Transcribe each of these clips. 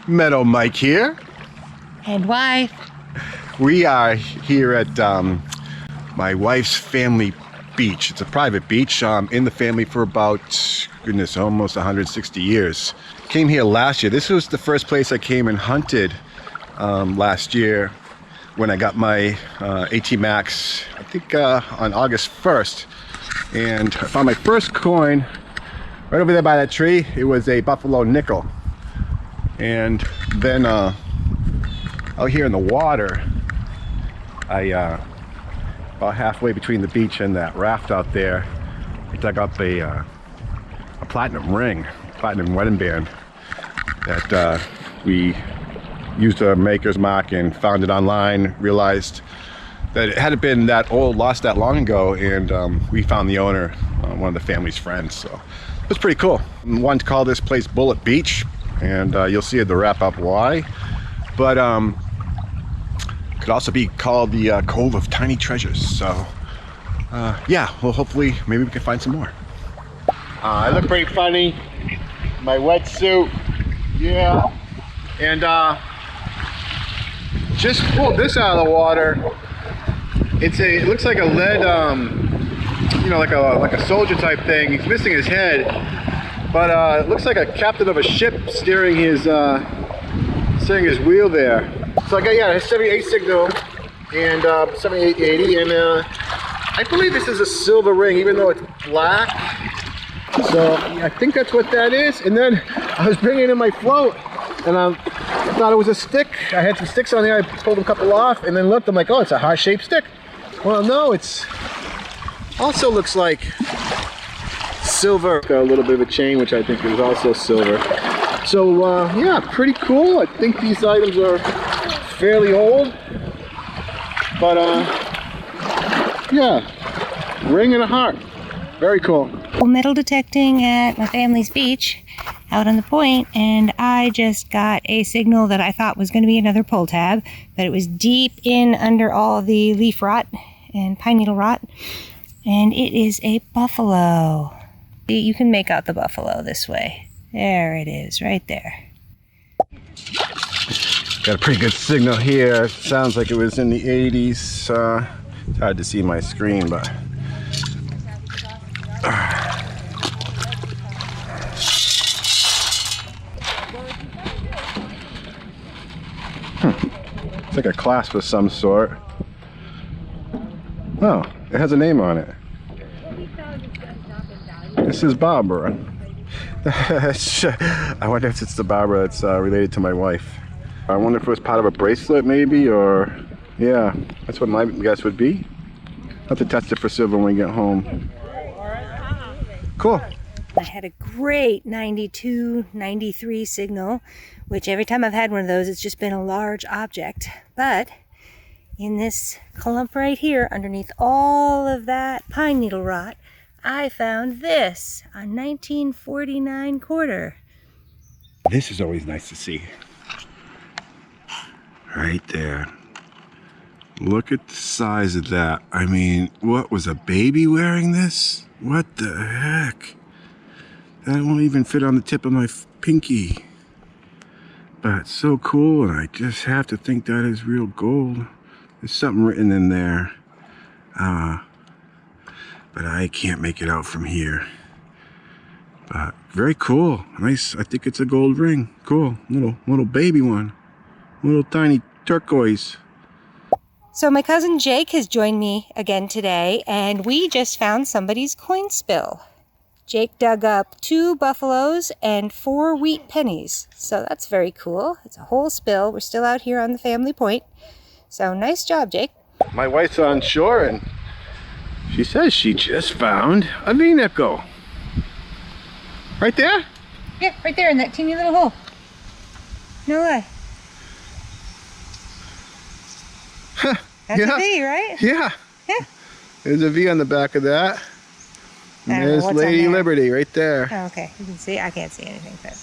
Meadow Mike here. And wife. We are here at my wife's family beach. It's a private beach. In the family for about, goodness, almost 160 years. Came here last year. This was the first place I came and hunted last year when I got my AT Max, I think on August 1st. And I found my first coin right over there by that tree. It was a buffalo nickel. And then out here in the water, I about halfway between the beach and that raft out there, I dug up a platinum ring, platinum wedding band that we used a maker's mark and found it online. Realized that it hadn't been that old, lost that long ago, and we found the owner, one of the family's friends. So it was pretty cool. I wanted to call this place Bullet Beach, and you'll see at the wrap up why. But could also be called the Cove of Tiny Treasures. So yeah, well, hopefully maybe we can find some more. I look pretty funny, my wetsuit, yeah, and just pulled this out of the water. It looks like a lead, you know, like a soldier type thing. He's missing his head, but it looks like a captain of a ship steering his wheel there. So I got a 78 signal and 7880, and I believe this is a silver ring, even though it's black. So I think that's what that is. And then I was bringing in my float, and I thought it was a stick. I had some sticks on there. I pulled a couple off, and then looked. I'm like, oh, it's a heart-shaped stick. Well, no, it's also looks like silver. Got a little bit of a chain, which I think is also silver. So yeah, pretty cool. I think these items are fairly old, but yeah, ring and a heart. Very cool. Metal detecting at my family's beach out on the point, and I just got a signal that I thought was going to be another pull tab, but it was deep in under all the leaf rot and pine needle rot, and it is a buffalo. You can make out the buffalo this way. There it is, right there. Got a pretty good signal here. Sounds like it was in the 80s. It's hard to see my screen, but it's like a clasp of some sort. Oh, it has a name on it. This is Barbara. I wonder if it's the Barbara that's related to my wife. I wonder if it was part of a bracelet maybe, or yeah, that's what my guess would be. I'll have to test it for silver when we get home. Cool. I had a great 92, 93 signal, which every time I've had one of those, it's just been a large object. But in this clump right here, underneath all of that pine needle rot, I found this, a 1949 quarter. This is always nice to see. Right there. Look at the size of that. I mean, what, was a baby wearing this? What the heck? That won't even fit on the tip of my pinky. But it's so cool, and I just have to think that is real gold. There's something written in there. But I can't make it out from here. But very cool. Nice. I think it's a gold ring. Cool. Little baby one. Little tiny turquoise. So my cousin Jake has joined me again today, and we just found somebody's coin spill. Jake dug up 2 buffaloes and 4 wheat pennies. So that's very cool. It's a whole spill. We're still out here on the family point. So nice job, Jake. My wife's on shore, and she says she just found a V-nickel. Right there? Yeah, right there in that teeny little hole. No way. Huh. That's Yeah. a V, right? Yeah. Yeah. There's a V on the back of that. And there's Lady Liberty right there. Oh, okay. You can see. I can't see anything, but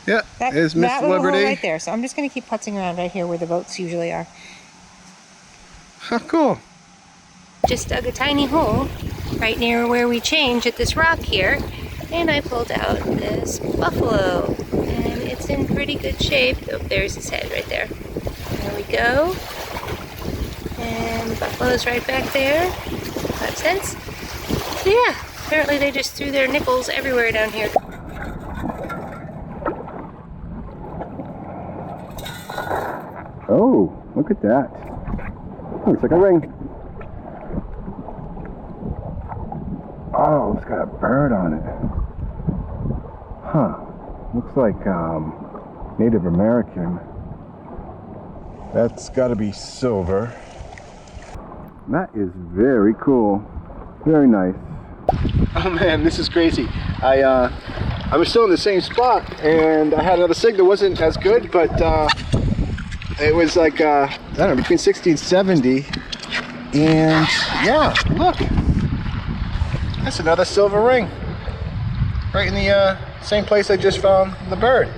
yeah. There's Miss that little Liberty hole right there. So I'm just going to keep putzing around right here where the boats usually are. Huh, cool. Just dug a tiny hole right near where we change at this rock here. And I pulled out this buffalo, and it's in pretty good shape. Oh, there's his head right there. There we go. And the buffalo's right back there. 5 cents. So yeah, apparently they just threw their nickels everywhere down here. Oh, look at that. Looks like a ring. Oh, it's got a bird on it. Huh. Looks like Native American. That's got to be silver. That is very cool. Very nice. Oh man, this is crazy. I was still in the same spot, and I had another signal. Wasn't as good, but it was like I don't know, between 60 and 70. And yeah, look, that's another silver ring, right in the same place I just found the bird.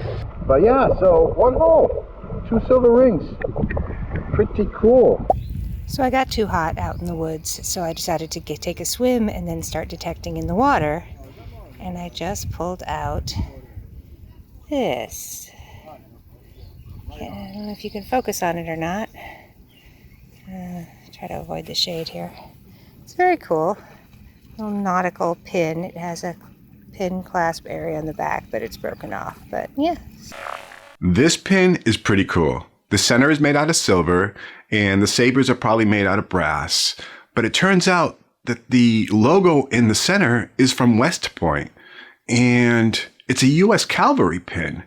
But yeah, so 1 hole, 2 silver rings. Pretty cool. So I got too hot out in the woods, so I decided to take a swim and then start detecting in the water. And I just pulled out this. I don't know if you can focus on it or not. Try to avoid the shade here. It's very cool. Little nautical pin. It has a pin clasp area on the back, but it's broken off. But yeah. This pin is pretty cool. The center is made out of silver, and the sabers are probably made out of brass. But it turns out that the logo in the center is from West Point, and it's a U.S. cavalry pin,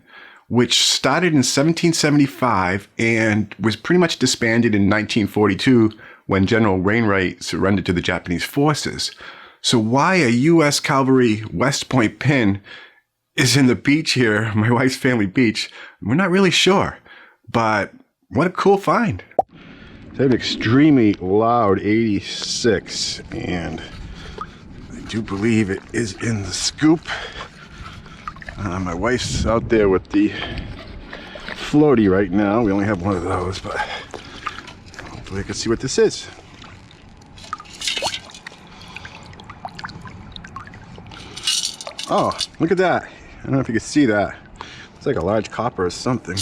which started in 1775 and was pretty much disbanded in 1942 when General Wainwright surrendered to the Japanese forces. So why a U.S. cavalry West Point pin is in the beach here, my wife's family beach, we're not really sure. But what a cool find. It's an extremely loud 86, and I do believe it is in the scoop. My wife's out there with the floaty right now. We only have one of those, but hopefully I can see what this is. Oh, look at that. I don't know if you can see that. It's like a large copper or something.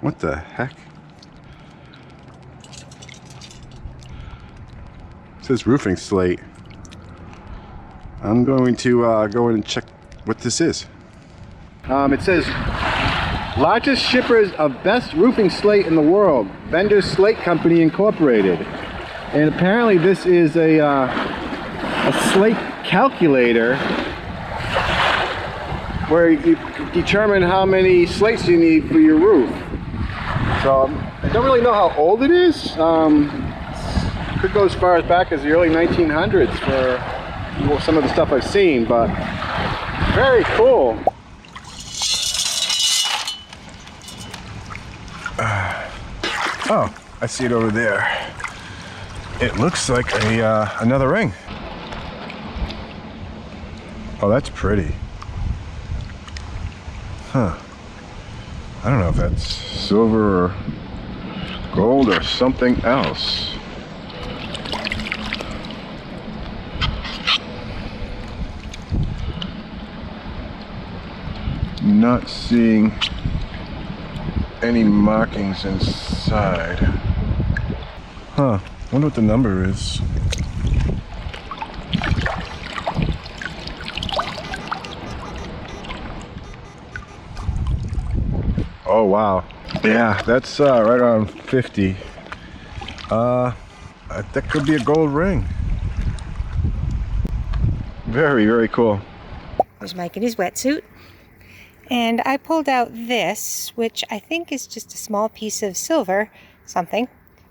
What the heck? It says roofing slate. I'm going to go in and check what this is. It says largest shippers of best roofing slate in the world, Vendors Slate Company Incorporated. And apparently this is a slate calculator where you determine how many slates you need for your roof. So I don't really know how old it is. Could go as far as back as the early 1900s for some of the stuff I've seen, but very cool. Oh, I see it over there. It looks like another ring. Oh, that's pretty. Huh. I don't know if that's silver or gold or something else. Not seeing any markings inside. Huh. Wonder what the number is. Oh wow. Yeah, that's right around 50. That could be a gold ring. Very, very cool. There's Mike in his wetsuit. And I pulled out this, which I think is just a small piece of silver something.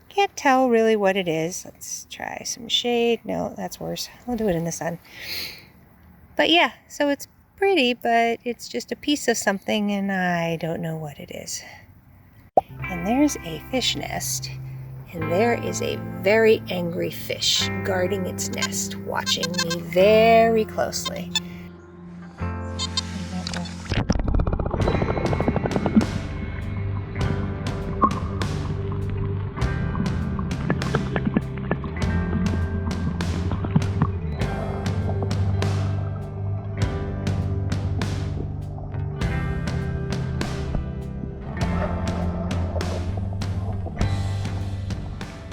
Can't tell really what it is. Let's try some shade. No, that's worse. I'll do it in the sun. But yeah, so it's pretty, but it's just a piece of something and I don't know what it is. And there's a fish nest, and there is a very angry fish guarding its nest, watching me very closely.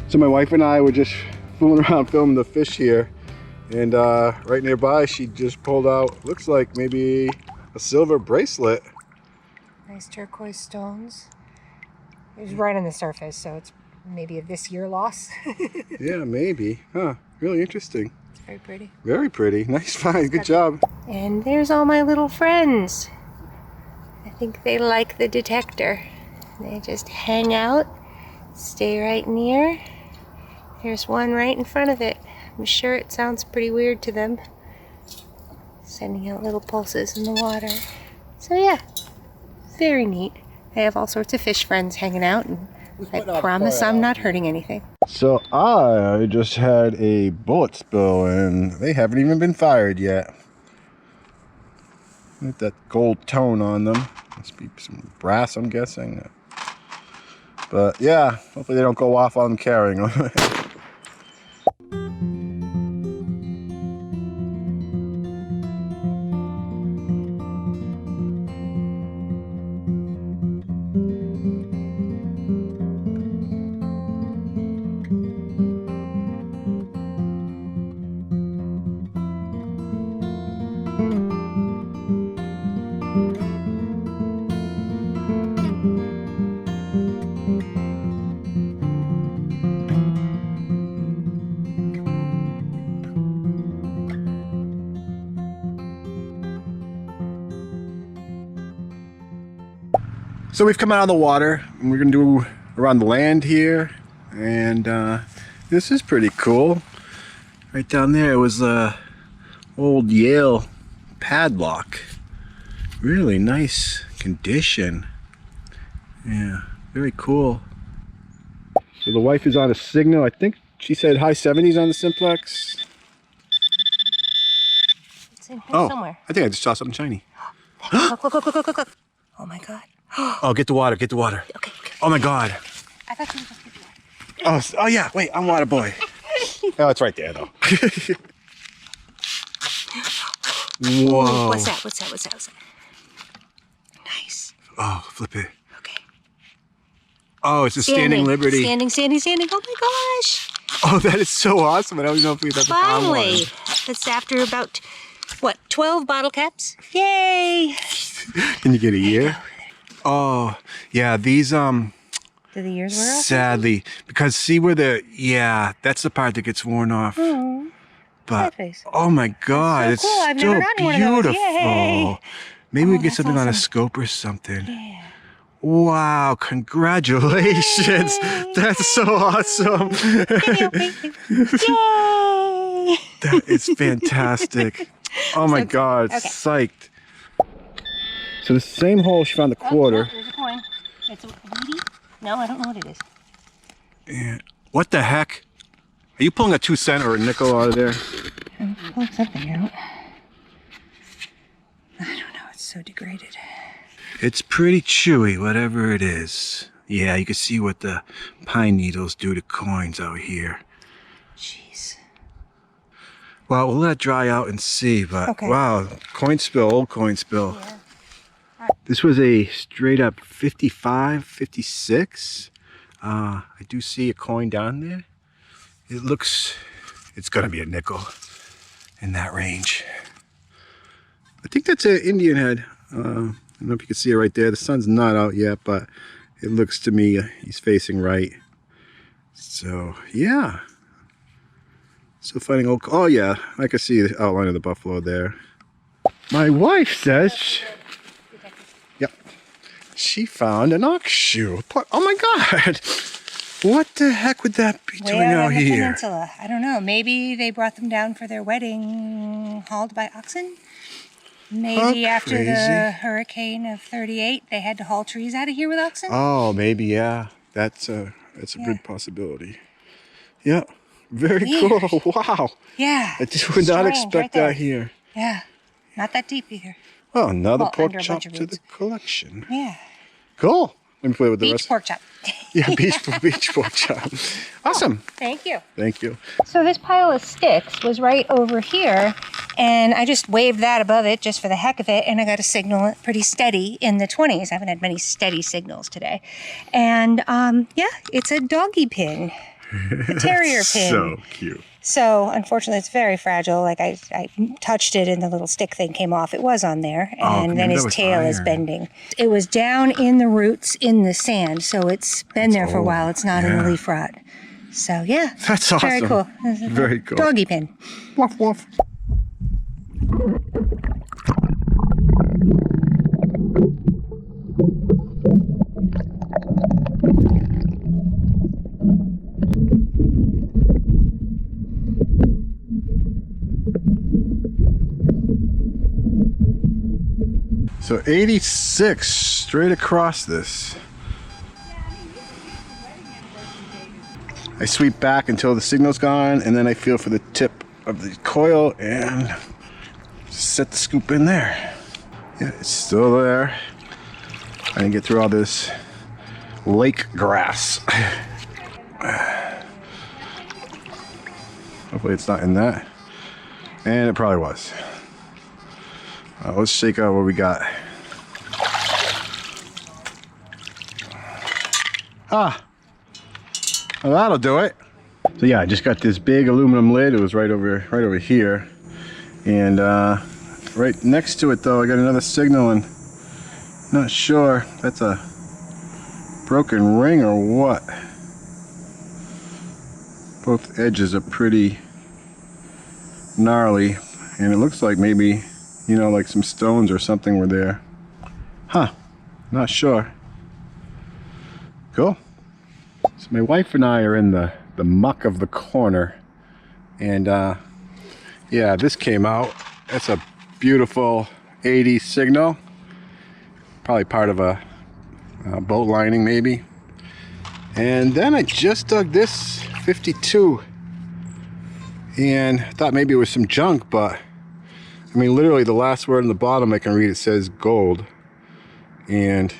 So my wife and I were just fooling around filming the fish here, and right nearby she just pulled out, looks like maybe a silver bracelet. Nice turquoise stones. It was right on the surface, so it's maybe a this year loss. Yeah, maybe. Huh, really interesting. It's very pretty. Very pretty. Nice find. Good job. And there's all my little friends. I think they like the detector. They just hang out, stay right near. There's one right in front of it. I'm sure it sounds pretty weird to them. Sending out little pulses in the water. So yeah, very neat. I have all sorts of fish friends hanging out, and I promise I'm not hurting anything. So I just had a bullet spill and they haven't even been fired yet. With that gold tone on them. Must be some brass, I'm guessing. But yeah, hopefully they don't go off while I'm carrying them. So we've come out of the water and we're gonna do around the land here, and this is pretty cool. Right down there was a old Yale padlock. Really nice condition. Yeah, very cool. So the wife is on a signal. I think she said high 70s on the Simplex. It's in here somewhere. I think I just saw something shiny. Look, look, look, look, look, look. Oh my God. Oh, get the water, get the water. Okay. Oh my God. I thought you were supposed to get the water. Oh yeah, wait, I'm water boy. Oh, it's right there though. Whoa. What's that? What's that? What's that? What's that? Nice. Oh, flip it. Okay. Oh, it's a standing liberty. Standing. Oh my gosh. Oh, that is so awesome. I don't even know if we've ever found one. Finally. That's after about, what, 12 bottle caps? Yay. Can you get a year? Oh, yeah, these, Do the years wear off? sadly, because see where yeah, that's the part that gets worn off. Oh, but, face. oh my God, That's so cool. it's I've never still gotten one of those. beautiful. Yay. Maybe we can get that's something on a awesome. scope or something. Yeah. Wow, congratulations. Yay. That's so awesome. Yay. That is fantastic. Oh my God, Okay. psyched. So the same hole she found the quarter. Oh, there's a coin. It's a weedy? No, I don't know what it is. Yeah. What the heck? Are you pulling a 2 cent or a nickel out of there? I'm pulling something out. I don't know, it's so degraded. It's pretty chewy, whatever it is. Yeah, you can see what the pine needles do to coins out here. Jeez. Well, we'll let it dry out and see, but Okay. wow, coin spill, old coin spill. Yeah. This was a straight up 55, 56. I do see a coin down there. It's gonna be a nickel in that range. I think that's an Indian head. I don't know if you can see it right there. The sun's not out yet, but it looks to me he's facing right. So yeah. So finding old, oh yeah, I can see the outline of the buffalo there. My wife says, yep, she found an ox shoe. Oh my God. What the heck would that be doing Way out on the here? peninsula. I don't know. Maybe they brought them down for their wedding, hauled by oxen. Maybe How after the crazy. hurricane of '38, they had to haul trees out of here with oxen. Oh, maybe, yeah. That's a good possibility. Yeah, very Weird. cool. Wow. Yeah. I just would not Strange, expect right there. that here. Yeah. Not that deep either. Oh, another Well, pork under a chop bunch of to roots. the collection. Yeah. Cool. Let me play with the Beach rest. pork chop. Yeah, beach pork chop. Awesome. Thank you. Thank you. So this pile of sticks was right over here, and I just waved that above it just for the heck of it, and I got a signal pretty steady in the 20s. I haven't had many steady signals today. And yeah, it's a doggy pin. The terrier pin. So cute. So, unfortunately, it's very fragile. Like, I touched it and the little stick thing came off. It was on there. And then his tail is bending. It was down in the roots in the sand. So, it's been there for a while. It's not in the leaf rot. So, yeah. That's awesome. Very cool. Very cool. Doggy pin. Woof, woof. So 86 straight across this. I sweep back until the signal's gone, and then I feel for the tip of the coil and set the scoop in there. Yeah, it's still there. I didn't get through all this lake grass. Hopefully it's not in that. And it probably was. Let's shake out what we got. Ah, well, that'll do it. So yeah, I just got this big aluminum lid. It was right over here, and right next to it though, I got another signal, and not sure if that's a broken ring or what. Both edges are pretty gnarly, and it looks like maybe, you know, like some stones or something were there. Huh, not sure. Cool. So my wife and I are in the muck of the corner, and yeah, this came out. That's a beautiful 80 signal, probably part of a boat lining maybe. And then I just dug this 52 and thought maybe it was some junk, but I mean, literally the last word on the bottom I can read, it says gold, and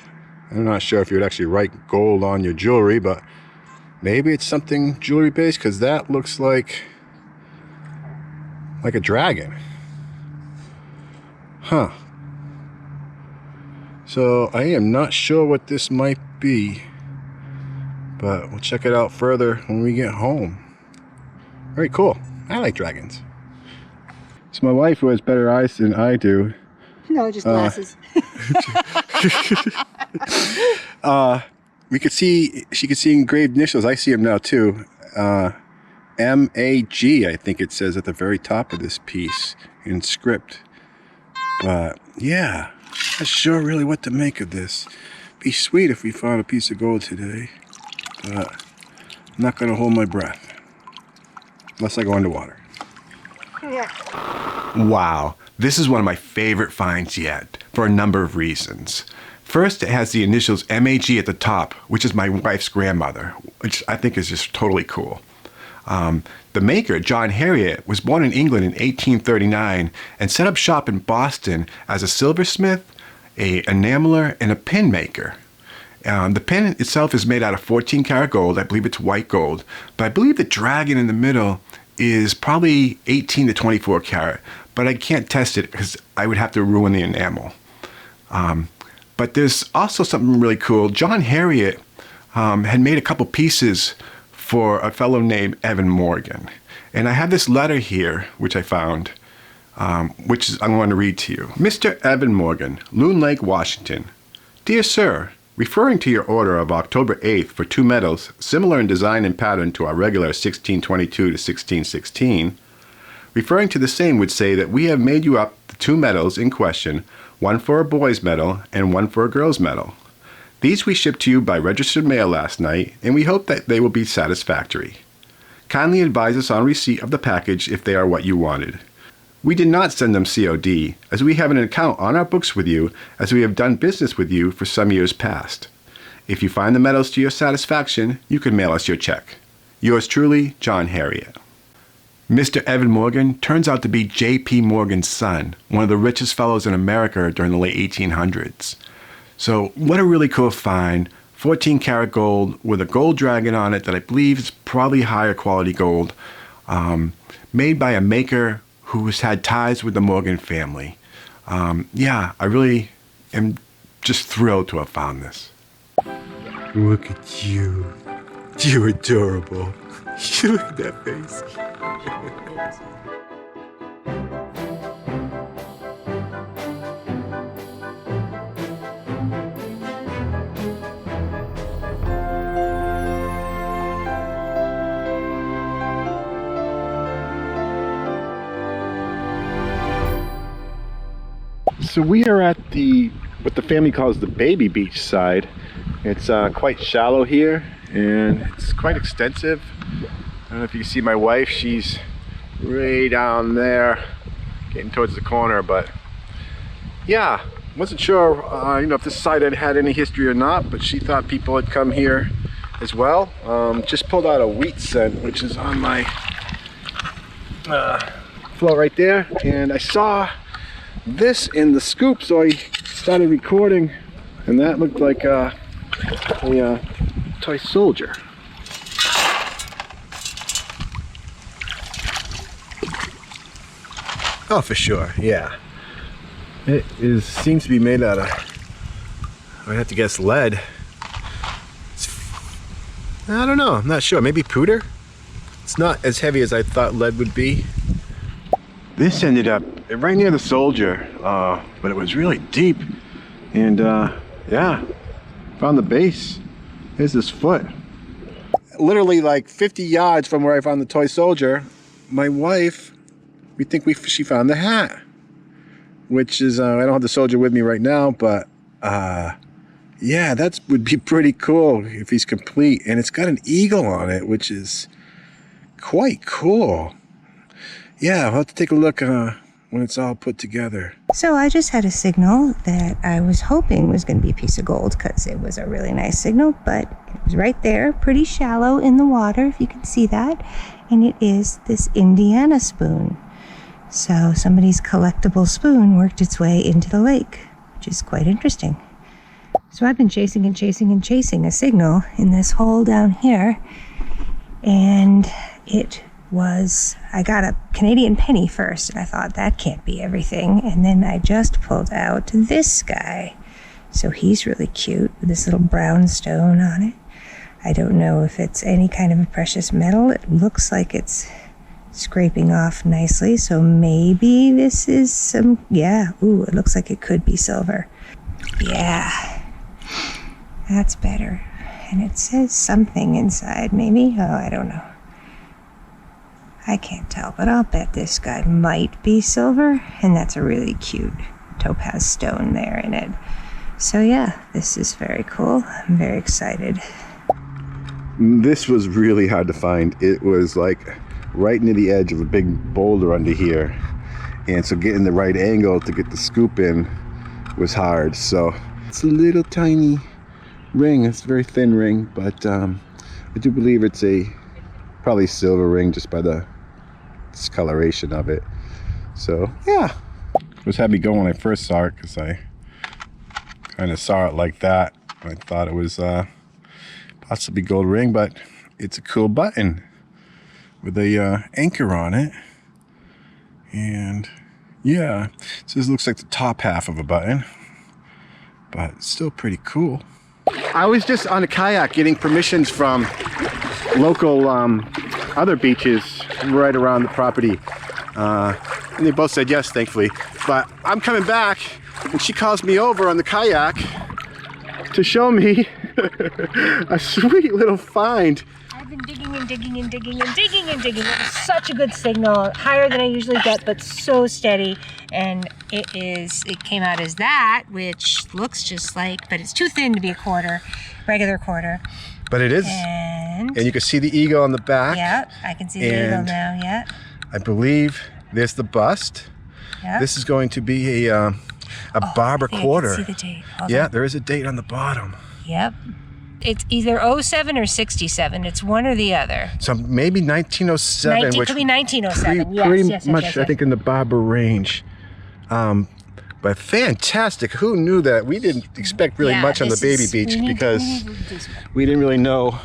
I'm not sure if you would actually write gold on your jewelry, but maybe it's something jewelry based, because that looks like a dragon. Huh. So I am not sure what this might be, but we'll check it out further when we get home. Very cool. I like dragons. So my wife, who has better eyes than I do. No, just glasses. She could see engraved initials. I see them now too. M-A-G, I think it says at the very top of this piece in script. But yeah, not sure really what to make of this. Be sweet if we found a piece of gold today, but I'm not gonna hold my breath unless I go underwater. Yeah. Wow, this is one of my favorite finds yet, for a number of reasons. First, it has the initials MAG at the top, which is my wife's grandmother, which I think is just totally cool. The maker, John Harriet, was born in England in 1839 and set up shop in Boston as a silversmith, a enameler, and a pin maker. The pin itself is made out of 14 karat gold. I believe it's white gold, but I believe the dragon in the middle is probably 18 to 24 karat, but I can't test it because I would have to ruin the enamel. But there's also something really cool. John Harriet had made a couple pieces for a fellow named Evan Morgan. And I have this letter here, which I found, which I'm going to read to you. Mr. Evan Morgan, Loon Lake, Washington. Dear Sir, referring to your order of October 8th for 2 medals, similar in design and pattern to our regular 1622 to 1616, referring to the same would say that we have made you up the 2 medals in question, one for a boy's medal and one for a girl's medal. These we shipped to you by registered mail last night, and we hope that they will be satisfactory. Kindly advise us on receipt of the package if they are what you wanted. We did not send them COD, as we have an account on our books with you, as we have done business with you for some years past. If you find the medals to your satisfaction, you can mail us your check. Yours truly, John Harriet. Mr. Evan Morgan turns out to be J.P. Morgan's son, one of the richest fellows in America during the late 1800s. So what a really cool find. 14 karat gold with a gold dragon on it that I believe is probably higher quality gold, made by a maker who's had ties with the Morgan family. Yeah, I really am just thrilled to have found this. Look at you. You're adorable. Look at that face. So we are at what the family calls the baby beach side. It's quite shallow here and it's quite extensive. I don't know if you can see my wife, she's way down there getting towards the corner, but yeah, wasn't sure you know, if this side had any history or not, but she thought people had come here as well. Just pulled out a wheat scent, which is on my float right there, and I saw this in the scoop, so I started recording, and that looked like a toy soldier. Oh, for sure, yeah. It seems to be made out of, I have to guess, lead. I don't know, I'm not sure, maybe powder? It's not as heavy as I thought lead would be. This ended up right near the soldier, but it was really deep. And yeah, found the base. Here's this foot. Literally like 50 yards from where I found the toy soldier, my wife, we think she found the hat. Which is, I don't have the soldier with me right now, but yeah, that would be pretty cool if he's complete. And it's got an eagle on it, which is quite cool. Yeah, I'll have to take a look when it's all put together. So I just had a signal that I was hoping was going to be a piece of gold because it was a really nice signal, but it was right there, pretty shallow in the water, if you can see that. And it is this Indiana spoon. So somebody's collectible spoon worked its way into the lake, which is quite interesting. So I've been chasing and chasing and chasing a signal in this hole down here, and I got a Canadian penny first, and I thought that can't be everything, and then I just pulled out this guy. So he's really cute with this little brown stone on it. I don't know if it's any kind of a precious metal. It looks like it's scraping off nicely, so maybe this is some, yeah, ooh, it looks like it could be silver. Yeah, that's better. And it says something inside, maybe? Oh, I don't know. I can't tell, but I'll bet this guy might be silver, and that's a really cute topaz stone there in it. So yeah, this is very cool. I'm very excited. This was really hard to find. It was like right near the edge of a big boulder under here, and so getting the right angle to get the scoop in was hard. So it's a little tiny ring. It's a very thin ring, but I do believe it's probably silver ring just by the discoloration of it. So yeah, it was had me going when I first saw it, because I kind of saw it like that. I thought it was possibly gold ring, but it's a cool button with a anchor on it. And yeah, so this looks like the top half of a button, but it's still pretty cool. I was just on a kayak getting permissions from local other beaches right around the property, and they both said yes, thankfully. But I'm coming back, and she calls me over on the kayak to show me a sweet little find. I've been digging and digging and digging and digging and digging. It was such a good signal, higher than I usually get, but so steady. And it came out as that, which looks just like, but it's too thin to be a quarter, regular quarter. But it is, and you can see the eagle on the back. Yeah, I can see the eagle now, yeah. I believe there's the bust. Yep. This is going to be a barber quarter. I can see the date. Hold yeah, on. there is a date on the bottom. Yep. It's either 07 or 67. It's one or the other. So maybe 1907, which could be 1907. Yes, pretty much, I think, in the barber range. But fantastic. Who knew that? We didn't expect really much on the baby beach, because we didn't really know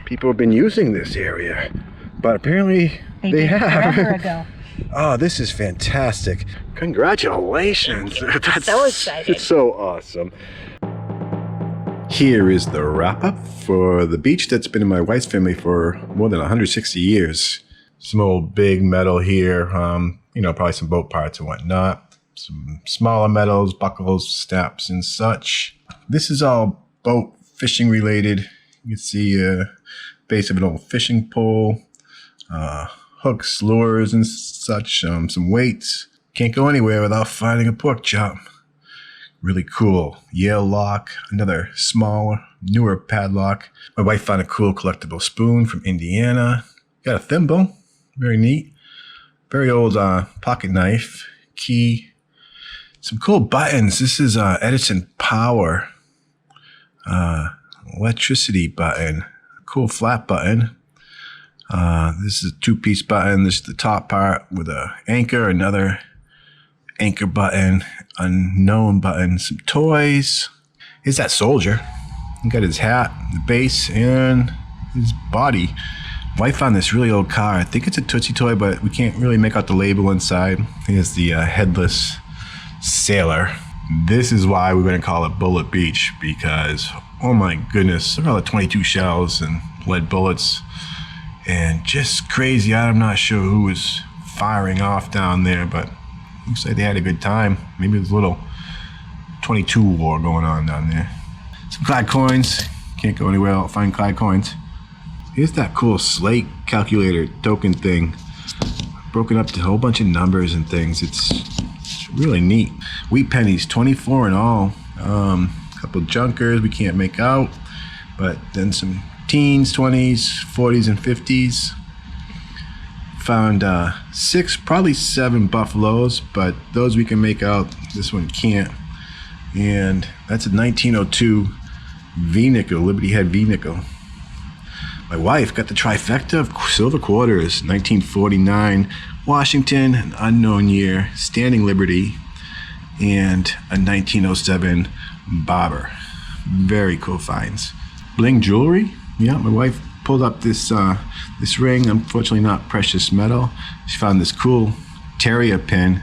people have been using this area. But apparently they have. Forever ago. Oh, this is fantastic. Congratulations. That's so exciting. It's so awesome. Here is the wrap-up for the beach that's been in my wife's family for more than 160 years. Some old big metal here, probably some boat parts and whatnot. Some smaller metals, buckles, snaps, and such. This is all boat fishing related. You can see a base of an old fishing pole, hooks, lures, and such, some weights. Can't go anywhere without finding a pork chop. Really cool Yale lock, another smaller, newer padlock. My wife found a cool collectible spoon from Indiana. Got a thimble, very neat. Very old pocket knife, key. Some cool buttons. This is Edison Power electricity button. Cool flat button. This is a two-piece button. This is the top part with a anchor, another anchor button, unknown button, some toys. Here's that soldier. He got his hat, the base, and his body. Wife found this really old car. I think it's a Tootsie toy, but we can't really make out the label inside. Here's the headless sailor. This is why we're going to call it Bullet Beach, because, oh my goodness, look at all the 22 shells and lead bullets. And just crazy. I'm not sure who was firing off down there, but looks like they had a good time. Maybe there's a little 22 war going on down there. Some Clyde coins. Can't go anywhere without finding Clyde coins. Here's that cool slate calculator token thing. Broken up to a whole bunch of numbers and things. It's really neat. Wheat pennies, 24 in all. A couple junkers we can't make out. But then some teens, 20s, 40s, and 50s. Found 6, probably 7 buffaloes, but those we can make out. This one can't. And that's a 1902 V-nickel, Liberty Head V-nickel. My wife got the trifecta of silver quarters. 1949 Washington, an unknown year, Standing Liberty, and a 1907 Bobber. Very cool finds. Bling jewelry. Yeah, my wife pulled up this ring, unfortunately not precious metal. She found this cool terrier pin,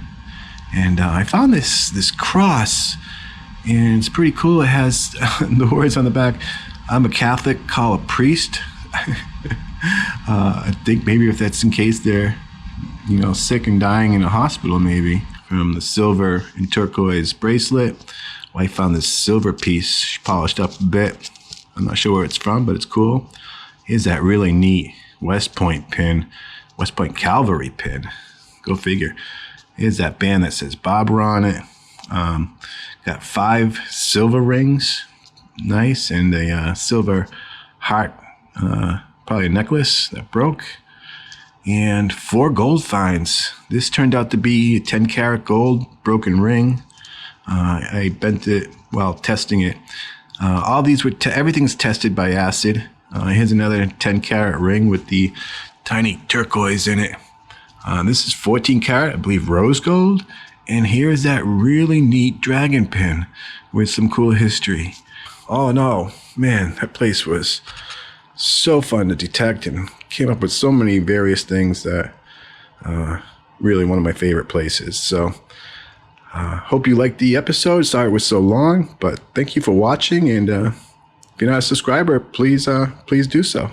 and I found this cross, and it's pretty cool. It has the words on the back, "I'm a Catholic, call a priest." I think maybe if that's in case they're sick and dying in a hospital, maybe. From the silver and turquoise bracelet, wife found this silver piece. She polished up a bit. I'm not sure where it's from, but it's cool. Here's that really neat West Point pin, West Point Cavalry pin. Go figure. Here's that band that says Bobber on it. Got 5 silver rings, nice, and a silver heart, probably a necklace that broke, and 4 gold finds. This turned out to be a 10-karat gold broken ring. I bent it while testing it. All these were everything's tested by acid. Here's another 10-karat ring with the tiny turquoise in it. This is 14-karat, I believe, rose gold. And here's that really neat dragon pin with some cool history. Oh no, man, that place was so fun to detect and came up with so many various things that really one of my favorite places. So hope you liked the episode. Sorry it was so long, but thank you for watching. And if you're not a subscriber, please do so.